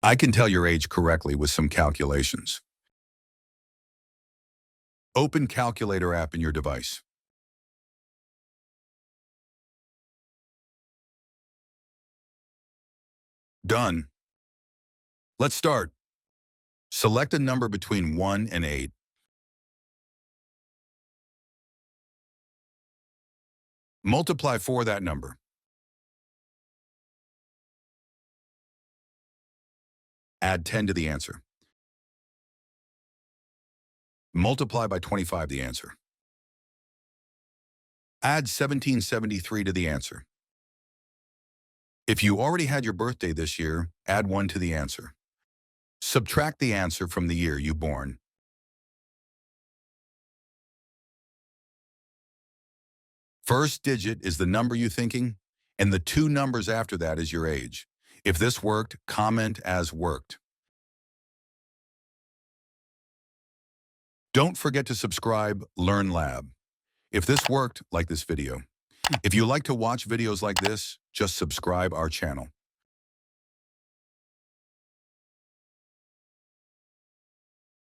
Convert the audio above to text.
I can tell your age correctly with some calculations. Open Calculator app in your device. Done. Let's start. Select a number between 1 and 8. Multiply for that number. Add 10 to the answer. Multiply by 25 the answer. Add 1773 to the answer. If you already had your birthday this year, add 1 to the answer. Subtract the answer from the year you born. First digit is the number you're thinking, and the 2 numbers after that is your age. If this worked, comment as worked. Don't forget to subscribe, Learn Lab. If this worked, like this video. If you like to watch videos like this, just subscribe our channel.